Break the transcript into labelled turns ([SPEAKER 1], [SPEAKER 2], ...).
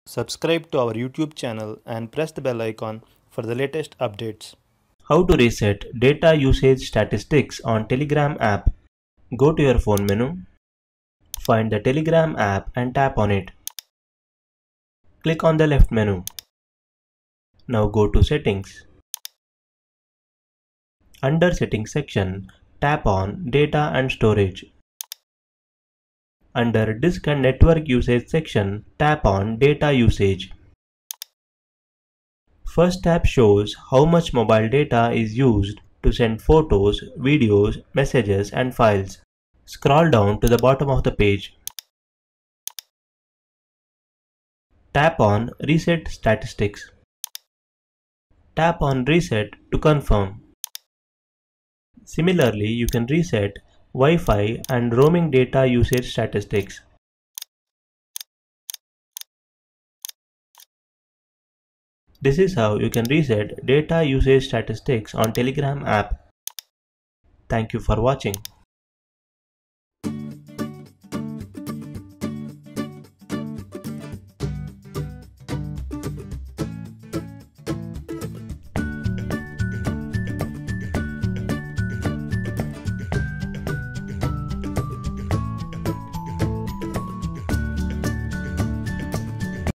[SPEAKER 1] Subscribe to our YouTube channel and press the bell icon for the latest updates.
[SPEAKER 2] How to reset data usage statistics on Telegram app. Go to your phone menu, find the Telegram app and tap on it. Click on the left menu. Now go to Settings. Under Settings section, tap on Data and Storage. Under Disk and Network Usage section, tap on Data Usage. First tab shows how much mobile data is used to send photos, videos, messages and files. Scroll down to the bottom of the page. Tap on Reset Statistics. Tap on Reset to confirm. Similarly, you can reset Wi-Fi and roaming data usage statistics. This is how you can reset data usage statistics on Telegram app. Thank you for watching.